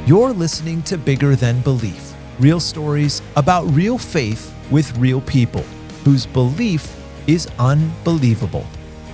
You're listening to Bigger Than Belief, real stories about real faith with real people whose belief is unbelievable.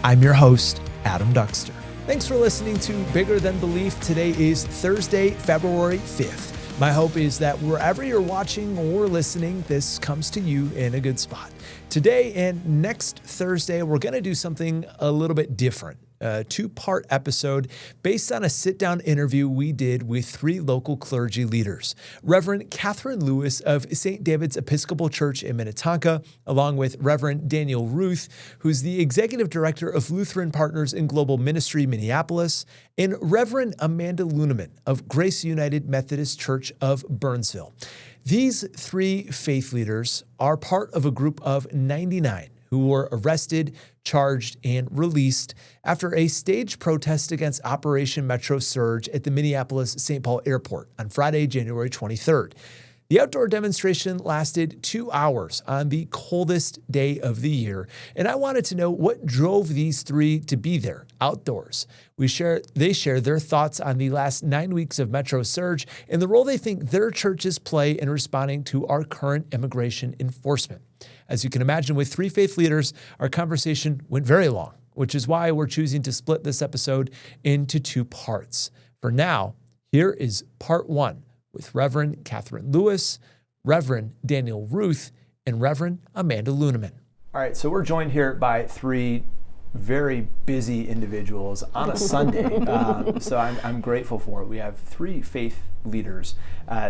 I'm your host, Adam Duxter. Thanks for listening to Bigger Than Belief. Today is Thursday, February 5th. My hope is that wherever you're watching or listening, this comes to you in a good spot. Today and next Thursday, we're going to do something a little bit different. A two-part episode based on a sit-down interview we did with three local clergy leaders. Reverend Katherine Lewis of St. David's Episcopal Church in Minnetonka, along with Reverend Daniel Ruth, who's the Executive Director of Lutheran Partners in Global Ministry, Minneapolis, and Reverend Amanda Lunemann of Grace United Methodist Church of Burnsville. These three faith leaders are part of a group of 99 who were arrested, charged, and released after a staged protest against Operation Metro Surge at the Minneapolis-St. Paul Airport on Friday, January 23rd. The outdoor demonstration lasted 2 hours on the coldest day of the year, and I wanted to know what drove these three to be there, outdoors. They share their thoughts on the last 9 weeks of Metro Surge and the role they think their churches play in responding to our current immigration enforcement. As you can imagine, with three faith leaders, our conversation went very long, which is why we're choosing to split this episode into two parts. For now, here is part one with Reverend Katherine Lewis, Reverend Daniel Ruth, and Reverend Amanda Lunemann. All right, so we're joined here by three very busy individuals on a Sunday, so I'm grateful for it. We have three faith leaders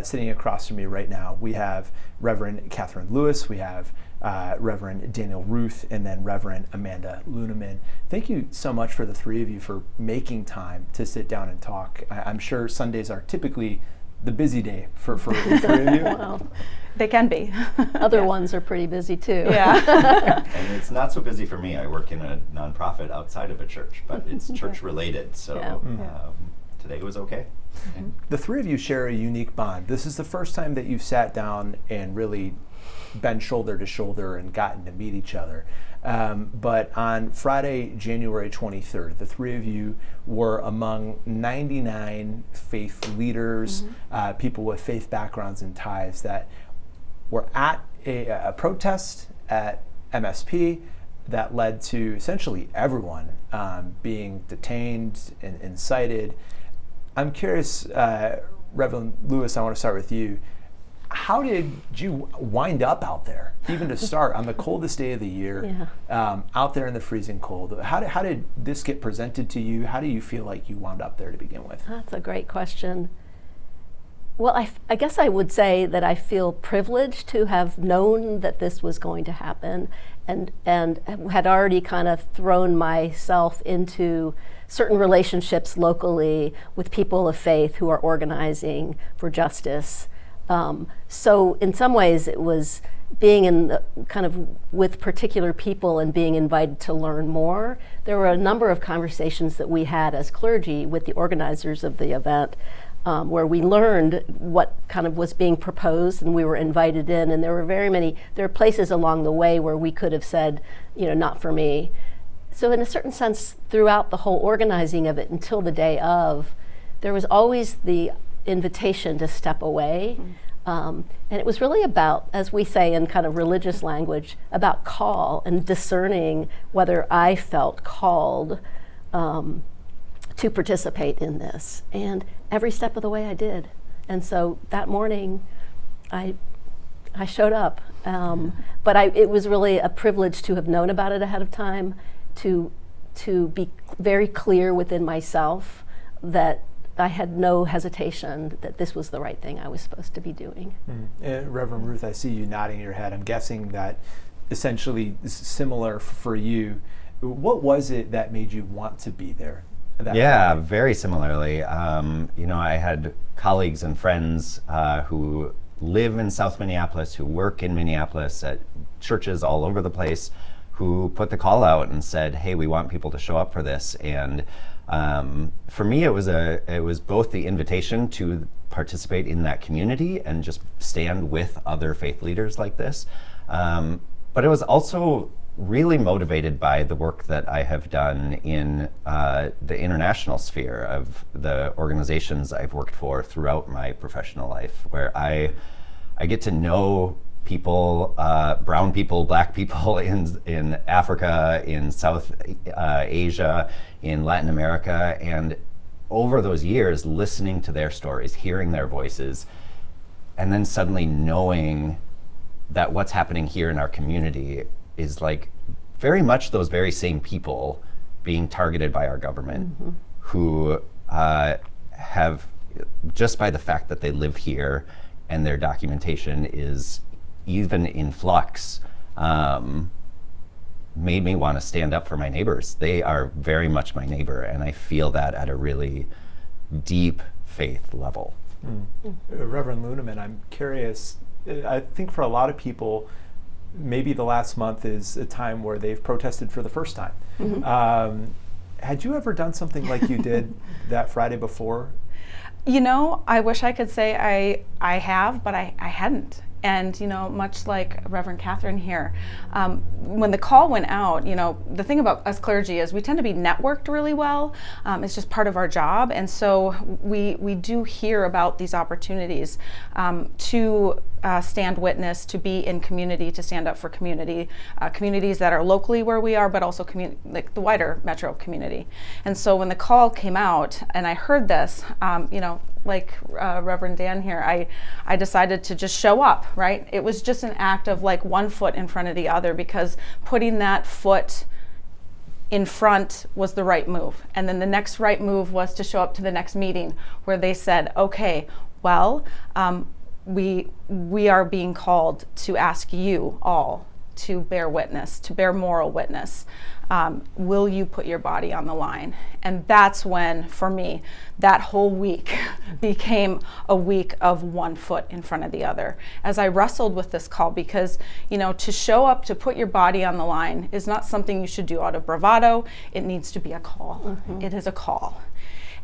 sitting across from me right now. We have Reverend Katherine Lewis, we have Reverend Daniel Ruth, and then Reverend Amanda Lunemann. Thank you so much for the three of you for making time to sit down and talk. I'm sure Sundays are typically the busy day for the three of you. Well, they can be. Other ones are pretty busy too. Yeah. And it's not so busy for me. I work in a nonprofit outside of a church, but it's church related, so today was okay. The three of you share a unique bond. This is the first time that you've sat down and really been shoulder to shoulder and gotten to meet each other. But on Friday, January 23rd, the three of you were among 99 faith leaders, people with faith backgrounds and ties that were at a protest at MSP that led to essentially everyone being detained and incited. I'm curious, Reverend Lewis, I want to start with you. How did you wind up out there, even to start, on the coldest day of the year, out there in the freezing cold? How did this get presented to you? How do you feel like you wound up there to begin with? That's a great question. Well, I guess I would say that I feel privileged to have known that this was going to happen and had already kind of thrown myself into certain relationships locally with people of faith who are organizing for justice. So in some ways it was being in the kind of with particular people and being invited to learn more. There were a number of conversations that we had as clergy with the organizers of the event where we learned what kind of was being proposed and we were invited in, and there were places along the way where we could have said, not for me. So in a certain sense, throughout the whole organizing of it until the day of, there was always the invitation to step away. And it was really about, as we say in kind of religious language, about call and discerning whether I felt called to participate in this. And every step of the way I did. And so that morning, I showed up. But it was really a privilege to have known about it ahead of time, to be very clear within myself that I had no hesitation that this was the right thing I was supposed to be doing. Reverend Ruth, I see you nodding your head. I'm guessing that essentially is similar for you. What was it that made you want to be there? Very similarly. I had colleagues and friends who live in South Minneapolis, who work in Minneapolis at churches all over the place, who put the call out and said, hey, we want people to show up for this. And for me, it was both the invitation to participate in that community and just stand with other faith leaders like this. But it was also really motivated by the work that I have done in the international sphere of the organizations I've worked for throughout my professional life, where I get to know people, brown people, black people in Africa, in South Asia, in Latin America, and over those years, listening to their stories, hearing their voices, and then suddenly knowing that what's happening here in our community is like very much those very same people being targeted by our government, who have, just by the fact that they live here and their documentation is even in flux, made me want to stand up for my neighbors. They are very much my neighbor, and I feel that at a really deep faith level. Reverend Lunemann, I'm curious, I think for a lot of people, maybe the last month is a time where they've protested for the first time. Had you ever done something like you did that Friday before? You know, I wish I could say I have, but I hadn't. And, you know, much like Reverend Katherine here, when the call went out, you know, the thing about us clergy is we tend to be networked really well. It's just part of our job. And so we do hear about these opportunities to stand witness, to be in community, to stand up for community, communities that are locally where we are, but also like the wider metro community. And so when the call came out and I heard this, you know, like Reverend Dan here, I decided to just show up, right? It was just an act of like one foot in front of the other, because putting that foot in front was the right move. And then the next right move was to show up to the next meeting where they said, okay, well, we are being called to ask you all to bear witness, to bear moral witness. Will you put your body on the line? And that's when, for me, that whole week became a week of one foot in front of the other as I wrestled with this call, because, you know, to show up, to put your body on the line is not something you should do out of bravado. It needs to be a call. It is a call.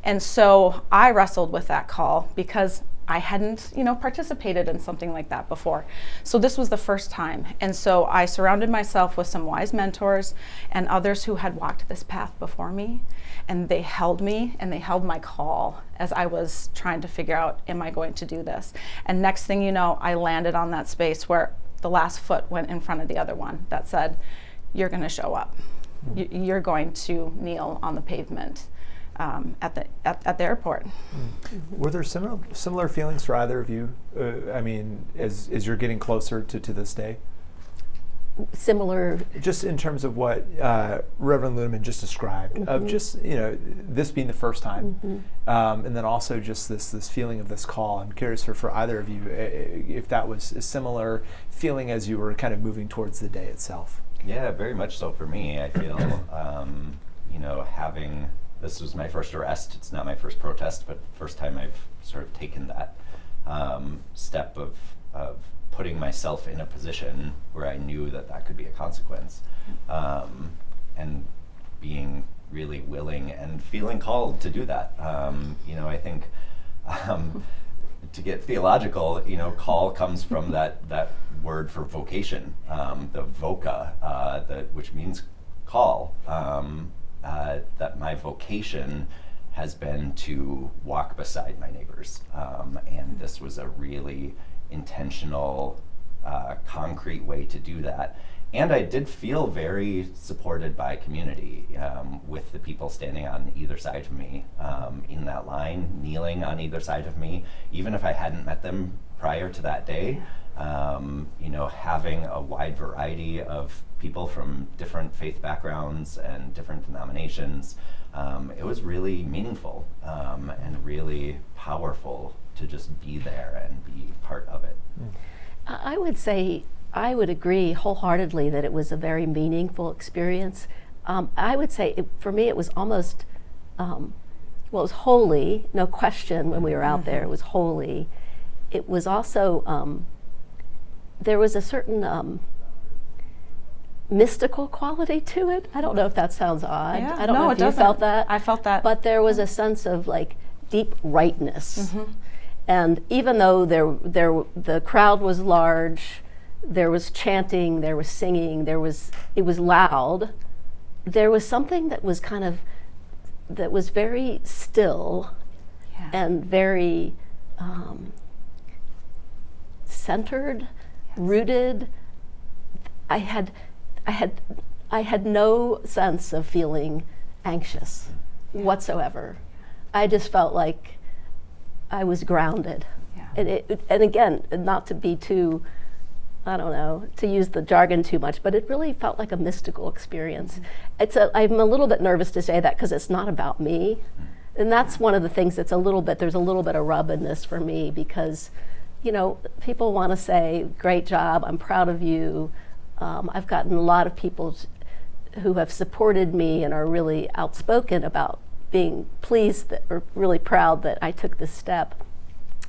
And so I wrestled with that call because I hadn't, you know, participated in something like that before. So this was the first time. And so I surrounded myself with some wise mentors and others who had walked this path before me. And they held me and they held my call as I was trying to figure out, am I going to do this? And next thing you know, I landed on that space where the last foot went in front of the other one that said, you're going to show up. You're going to kneel on the pavement. At the airport. Were there similar feelings for either of you? I mean, as you're getting closer to this day? Similar. Just in terms of what Reverend Lunemann just described, of just, you know, this being the first time, and then also just this feeling of this call. I'm curious for either of you if that was a similar feeling as you were kind of moving towards the day itself. Yeah, very much so for me. I feel, you know, this was my first arrest. It's not my first protest, but first time I've sort of taken that step of putting myself in a position where I knew that could be a consequence, and being really willing and feeling called to do that. You know, I think to get theological, you know, call comes from that word for vocation, the voca, which means call. That my vocation has been to walk beside my neighbors. And this was a really intentional, concrete way to do that. And I did feel very supported by community, with the people standing on either side of me in that line, kneeling on either side of me, even if I hadn't met them prior to that day. You know, having a wide variety of people from different faith backgrounds and different denominations, it was really meaningful and really powerful to just be there and be part of it. I would say, I would agree wholeheartedly that it was a very meaningful experience. I would say, for me, it was almost, well, it was holy, no question when we were out there, it was holy. It was also, there was a certain mystical quality to it. I don't know if that sounds odd. Yeah, I don't know if you felt that. I felt that. But there was a sense of like deep rightness. And even though the crowd was large, there was chanting, there was singing, it was loud. There was something that was that was very still and very centered, rooted. I had no sense of feeling anxious whatsoever. I just felt like I was grounded. And again, not to be too, I don't know, to use the jargon too much, but it really felt like a mystical experience. I'm a little bit nervous to say that because it's not about me. And that's one of the things there's a little bit of rub in this for me, because, people want to say, great job, I'm proud of you. I've gotten a lot of people who have supported me and are really outspoken about being pleased or really proud that I took this step.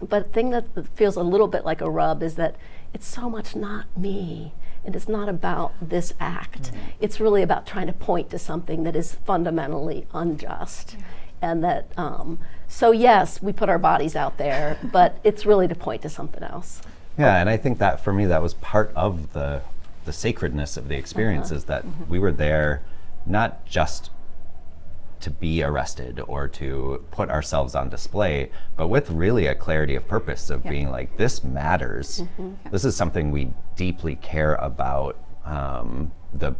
But the thing that feels a little bit like a rub is that it's so much not me, and it's not about this act. It's really about trying to point to something that is fundamentally unjust. And that, so yes, we put our bodies out there, but it's really to point to something else. Yeah, and I think that for me, that was part of the sacredness of the experience, is that we were there not just to be arrested or to put ourselves on display, but with really a clarity of purpose of being like, this matters. This is something we deeply care about, the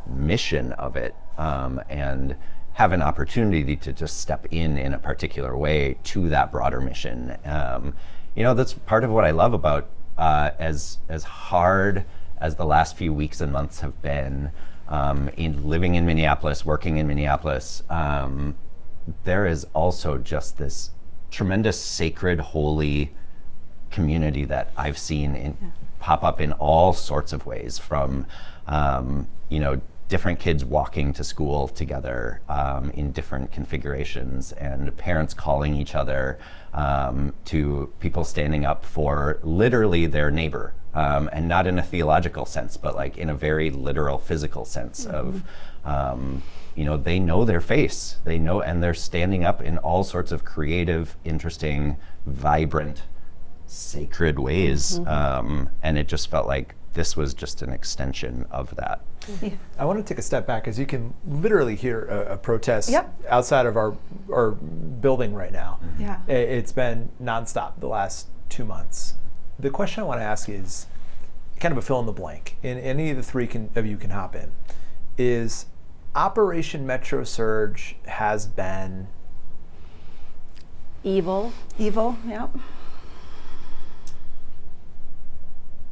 mission of it, and have an opportunity to just step in a particular way to that broader mission. That's part of what I love about as hard as the last few weeks and months have been, in living in Minneapolis, working in Minneapolis, there is also just this tremendous sacred, holy community that I've seen pop up in all sorts of ways, from different kids walking to school together in different configurations, and parents calling each other, to people standing up for literally their neighbor, and not in a theological sense, but like in a very literal physical sense of, they know their face, they know, and they're standing up in all sorts of creative, interesting, vibrant, sacred ways. And it just felt like this was just an extension of that. I want to take a step back, because you can literally hear a protest outside of our building right now. It's been nonstop the last 2 months. The question I want to ask is kind of a fill in the blank, and any of the three of you can hop in, is Operation Metro Surge has been evil,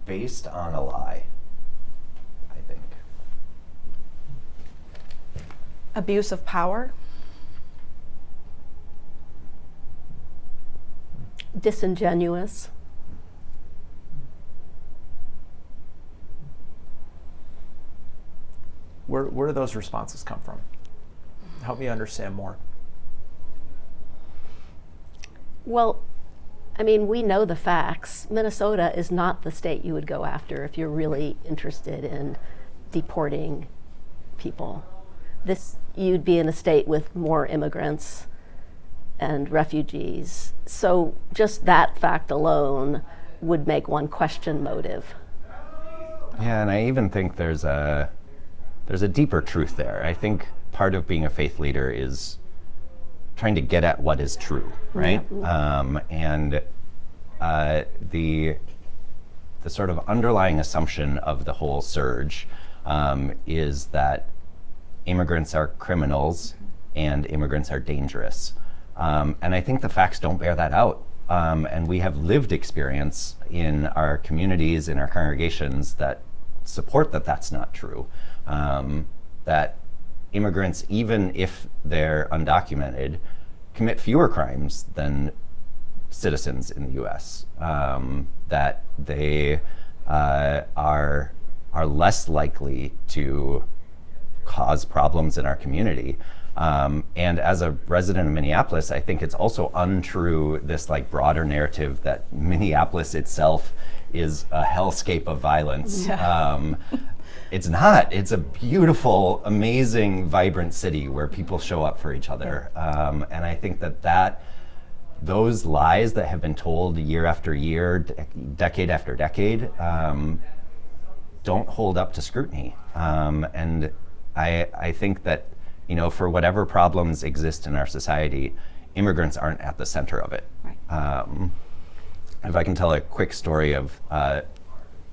based on a lie, I think. Abuse of power. disingenuous. Where do those responses come from? Help me understand more. Well, I mean, we know the facts. Minnesota is not the state you would go after if you're really interested in deporting people. You'd be in a state with more immigrants and refugees. So just that fact alone would make one question motive. Yeah, and I even think there's a deeper truth there. I think part of being a faith leader is trying to get at what is true, right? Yeah. The sort of underlying assumption of the whole surge is that immigrants are criminals and immigrants are dangerous. And I think the facts don't bear that out. And we have lived experience in our communities, in our congregations that support that that's not true. That immigrants, even if they're undocumented, commit fewer crimes than citizens in the U.S. That they are less likely to cause problems in our community. And as a resident of Minneapolis, I think it's also untrue, this like broader narrative that Minneapolis itself is a hellscape of violence. Yeah. It's not. It's a beautiful, amazing, vibrant city where people show up for each other. And I think that those lies that have been told year after year, decade after decade, don't hold up to scrutiny. And I think that, for whatever problems exist in our society, immigrants aren't at the center of it. Right. If I can tell a quick story of I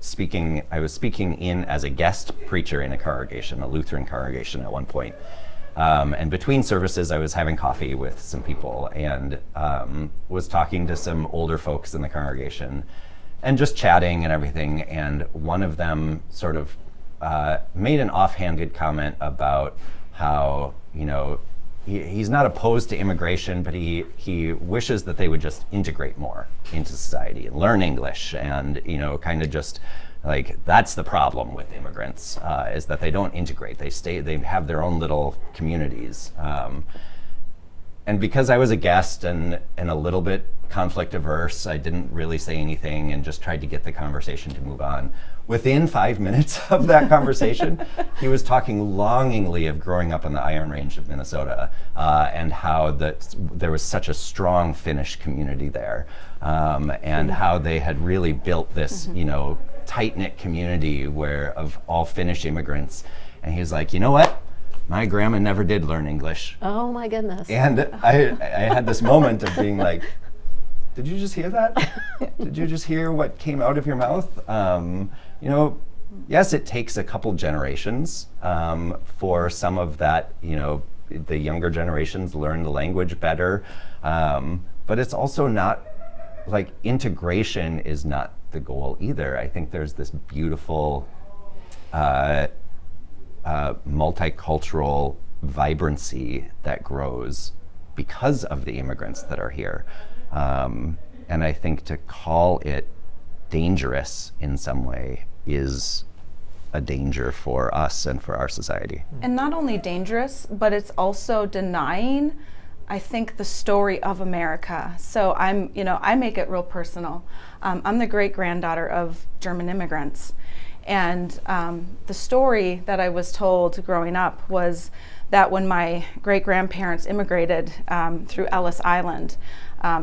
was speaking in as a guest preacher in a congregation, a Lutheran congregation at one point. And between services, I was having coffee with some people and was talking to some older folks in the congregation and just chatting and everything. And one of them sort of made an offhanded comment about how, he's not opposed to immigration, but he wishes that they would just integrate more into society and learn English and, kind of just like, that's the problem with immigrants, is that they don't integrate. They have their own little communities. And because I was a guest and a little bit conflict averse, I didn't really say anything and just tried to get the conversation to move on. Within 5 minutes of that conversation, he was talking longingly of growing up on the Iron Range of Minnesota and how there was such a strong Finnish community there, and how they had really built this, tight-knit community of all Finnish immigrants. And he was like, you know what? My grandma never did learn English. Oh my goodness. And I had this moment of being like, did you just hear that? Did you just hear what came out of your mouth? Yes, it takes a couple generations for some of that, the younger generations learn the language better. But it's also not, like, integration is not the goal either. I think there's this beautiful multicultural vibrancy that grows because of the immigrants that are here. And I think to call it dangerous in some way is a danger for us and for our society. And not only dangerous, but it's also denying, I think, the story of America. So I make it real personal. I'm the great-granddaughter of German immigrants. And the story that I was told growing up was that when my great-grandparents immigrated through Ellis Island,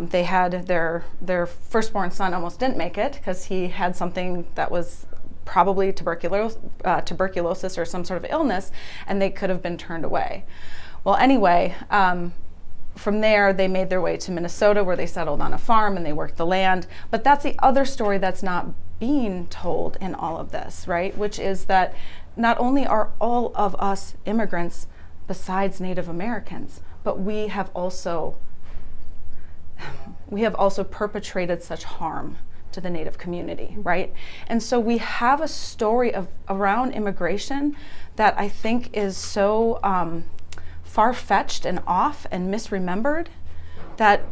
they had their firstborn son almost didn't make it because he had something that was probably tuberculosis or some sort of illness, and they could have been turned away. Well, anyway, from there they made their way to Minnesota, where they settled on a farm and they worked the land. But that's the other story that's not being told in all of this, right? Which is that not only are all of us immigrants besides Native Americans, but we have also perpetrated such harm to the Native community, right? And so we have a story around immigration that I think is so far-fetched and off and misremembered that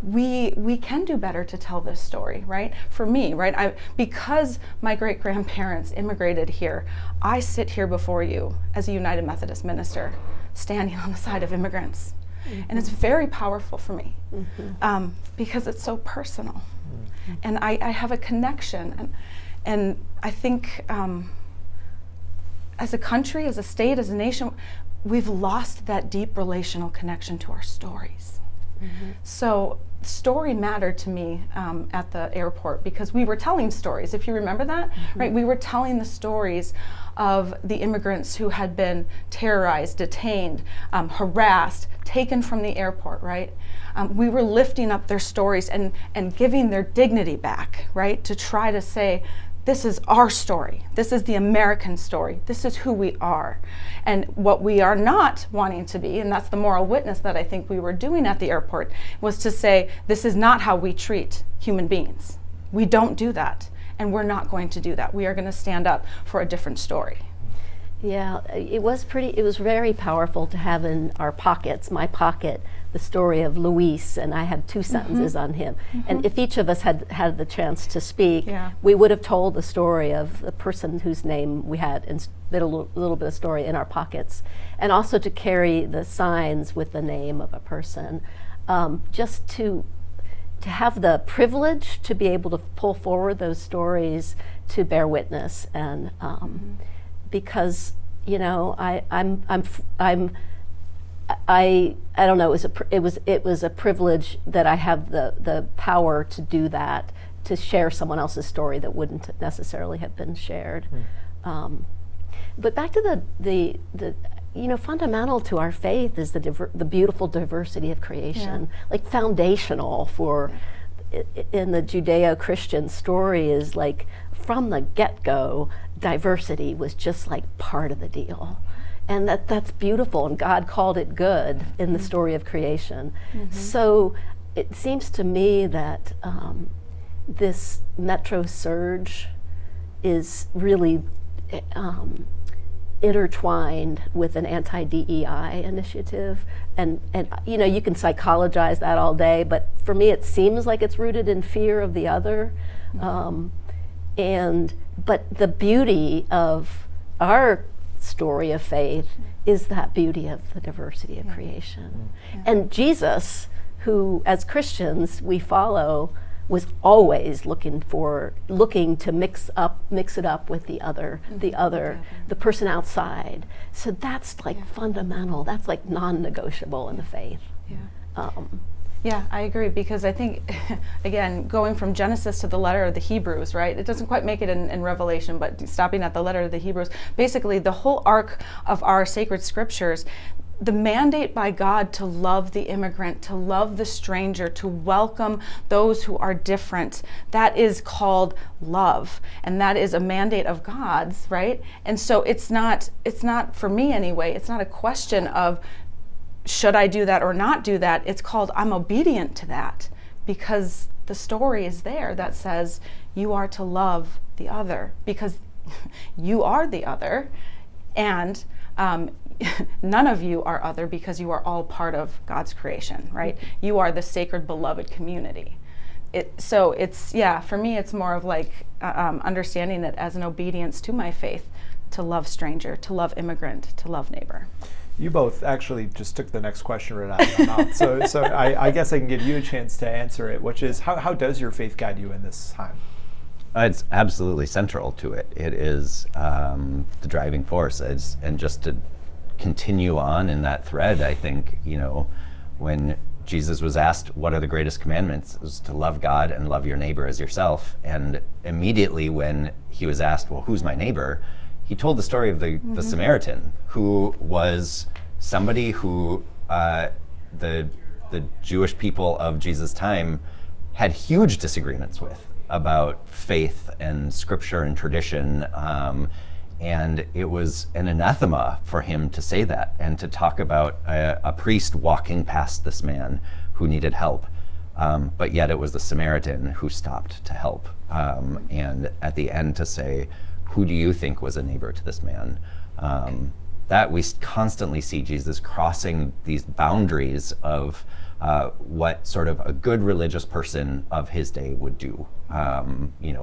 we can do better to tell this story, right? For me, right, because my great-grandparents immigrated here, I sit here before you as a United Methodist minister, standing on the side of immigrants. Mm-hmm. And it's very powerful for me, because it's so personal. Mm-hmm. And I have a connection. And I think as a country, as a state, as a nation, we've lost that deep relational connection to our stories. Mm-hmm. So story mattered to me at the airport because we were telling stories, if you remember that, right? We were telling the stories of the immigrants who had been terrorized, detained, harassed, taken from the airport, right? We were lifting up their stories and giving their dignity back, right? To try to say, this is our story. This is the American story. This is who we are. And what we are not wanting to be, and that's the moral witness that I think we were doing at the airport, was to say, this is not how we treat human beings. We don't do that. And we're not going to do that. We are going to stand up for a different story. Yeah, it was very powerful to have in our pockets, my pocket, the story of Luis, and I had 2 sentences on him. And if each of us had the chance to speak, we would have told the story of the person whose name we had, and a little bit of story in our pockets. And also to carry the signs with the name of a person, just to have the privilege to be able to pull forward those stories to bear witness, and because I'm I don't know. It was a privilege that I have the power to do that, to share someone else's story that wouldn't necessarily have been shared. But back to the fundamental to our faith is the beautiful diversity of creation, like foundational for. In the Judeo-Christian story is like from the get-go, diversity was just like part of the deal. And that's beautiful, and God called it good in the story of creation. So it seems to me that this Metro Surge is really intertwined with an anti-DEI initiative, and you can psychologize that all day, but for me it seems like it's rooted in fear of the other, but the beauty of our story of faith is that beauty of the diversity of creation. And Jesus, who as Christians we follow, was always looking to mix it up with the other, the person outside. So that's like fundamental. That's like non-negotiable in the faith. Yeah, I agree, because I think, again, going from Genesis to the letter of the Hebrews, right? It doesn't quite make it in Revelation, but stopping at the letter of the Hebrews, basically the whole arc of our sacred scriptures, the mandate by God to love the immigrant, to love the stranger, to welcome those who are different, that is called love. And that is a mandate of God's, right? And so it's not, for me anyway, it's not a question of should I do that or not do that. It's called I'm obedient to that, because the story is there that says you are to love the other because you are the other, and none of you are other because you are all part of God's creation, right? You are the sacred, beloved community. So it's, for me, it's more of like understanding it as an obedience to my faith, to love stranger, to love immigrant, to love neighbor. You both actually just took the next question right out of my mouth. So I guess I can give you a chance to answer it, which is how does your faith guide you in this time? It's absolutely central to it. It is the driving force. And just to continue on in that thread, I think, when Jesus was asked, what are the greatest commandments? It was to love God and love your neighbor as yourself. And immediately when he was asked, well, who's my neighbor? He told the story of the Samaritan, who was somebody who the Jewish people of Jesus' time had huge disagreements with about faith and scripture and tradition. And it was an anathema for him to say that and to talk about a priest walking past this man who needed help. But yet it was the Samaritan who stopped to help. And at the end to say, who do you think was a neighbor to this man? That we constantly see Jesus crossing these boundaries of what sort of a good religious person of his day would do.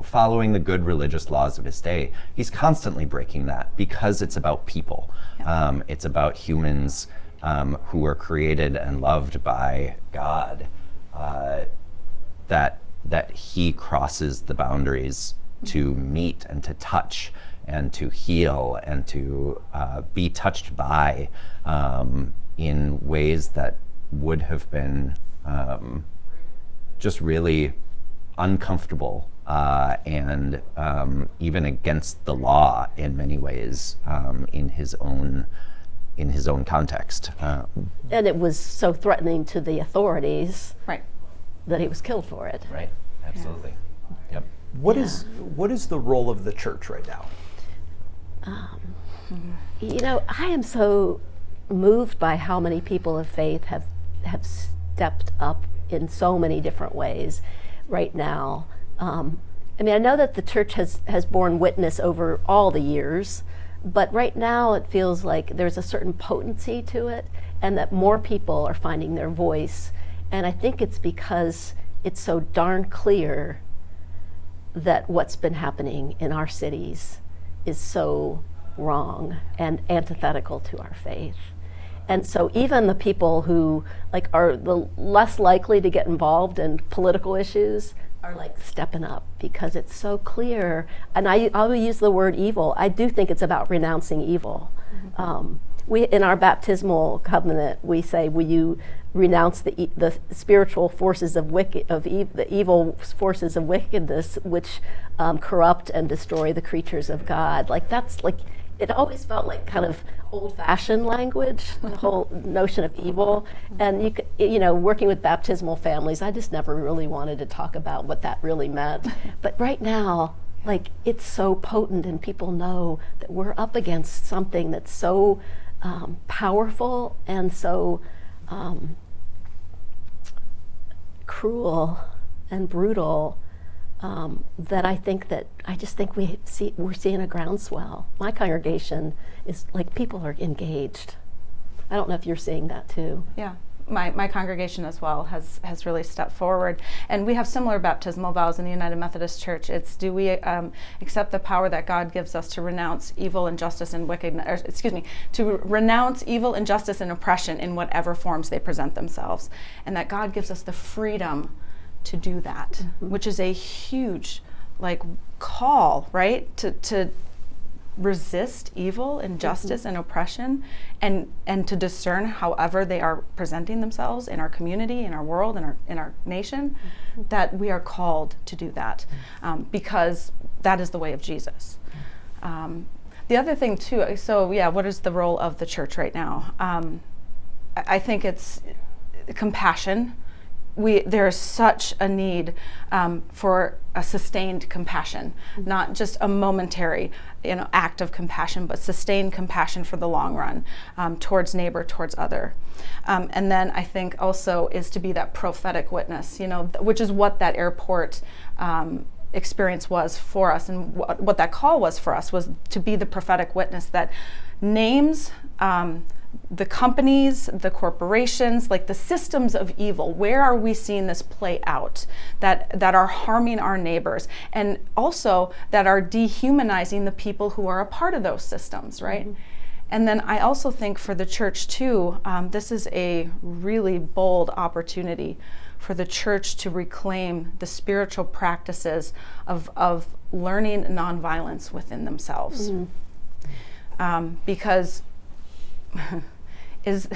Following the good religious laws of his day. He's constantly breaking that because it's about people. It's about humans who are created and loved by God. That he crosses the boundaries to meet and to touch and to heal and to be touched by in ways that would have been just really uncomfortable and even against the law in many ways in his own context. And it was so threatening to the authorities, Right. that he was killed for it. Right, absolutely. Yep. What is the role of the church right now? I am so moved by how many people of faith have stepped up in so many different ways right now. I know that the church has borne witness over all the years, but right now it feels like there's a certain potency to it, and that more people are finding their voice. And I think it's because it's so darn clear that what's been happening in our cities is so wrong and antithetical to our faith. And so even the people who are the less likely to get involved in political issues are stepping up because it's so clear. And I will use the word evil. I do think it's about renouncing evil. We, in our baptismal covenant, we say, will you renounce the spiritual forces of the evil forces of wickedness which corrupt and destroy the creatures of God. Like, that's like, it always felt like kind of old-fashioned language, the whole notion of evil. And working with baptismal families, I just never really wanted to talk about what that really meant. But right now, like, it's so potent, and people know that we're up against something that's so powerful and so cruel and brutal, that I just think we're seeing a groundswell. My congregation is like, people are engaged. I don't know if you're seeing that too. Yeah. My congregation as well has really stepped forward, and we have similar baptismal vows in the United Methodist Church. It's, do we accept the power that God gives us to renounce evil, injustice, and to renounce evil, injustice, and oppression in whatever forms they present themselves, and that God gives us the freedom to do that, which is a huge, like, call, right? To resist evil, injustice, and oppression, and to discern however they are presenting themselves in our community, in our world, in our nation, that we are called to do that, because that is the way of Jesus. The other thing too, so yeah, what is the role of the church right now? I think it's compassion. There's such a need for a sustained compassion, not just a momentary act of compassion, but sustained compassion for the long run, towards neighbor, towards other. And then I think also is to be that prophetic witness, which is what that airport experience was for us, and what that call was for us, was to be the prophetic witness that names the companies, the corporations, like the systems of evil. Where are we seeing this play out that are harming our neighbors, and also that are dehumanizing the people who are a part of those systems, right? And then I also think for the church too, this is a really bold opportunity for the church to reclaim the spiritual practices of learning nonviolence within themselves. Because this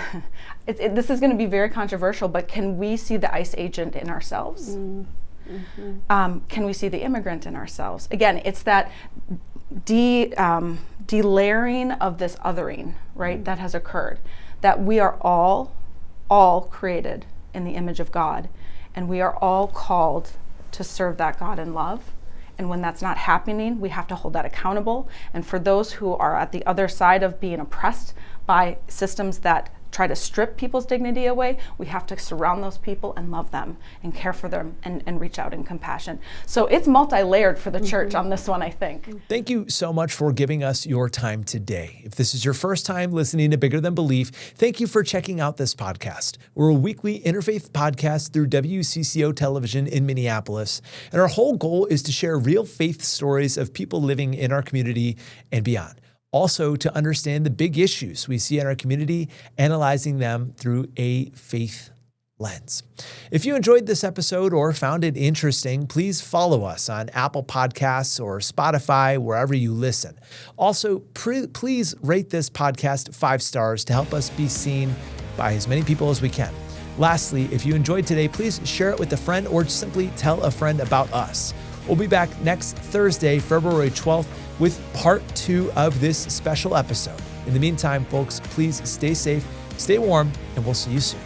is going to be very controversial, but can we see the ICE agent in ourselves? Can we see the immigrant in ourselves? Again, it's that delayering of this othering, right, that has occurred, that we are all created in the image of God, and we are all called to serve that God in love. And when that's not happening, we have to hold that accountable. And for those who are at the other side of being oppressed by systems that try to strip people's dignity away, we have to surround those people and love them and care for them and reach out in compassion. So it's multi-layered for the church on this one, I think. Thank you so much for giving us your time today. If this is your first time listening to Bigger Than Belief, thank you for checking out this podcast. We're a weekly interfaith podcast through WCCO television in Minneapolis, and our whole goal is to share real faith stories of people living in our community and beyond. Also, to understand the big issues we see in our community, analyzing them through a faith lens. If you enjoyed this episode or found it interesting, please follow us on Apple Podcasts or Spotify, wherever you listen. Also, please rate this podcast 5 stars to help us be seen by as many people as we can. Lastly, if you enjoyed today, please share it with a friend or simply tell a friend about us. We'll be back next Thursday, February 12th, with part 2 of this special episode. In the meantime, folks, please stay safe, stay warm, and we'll see you soon.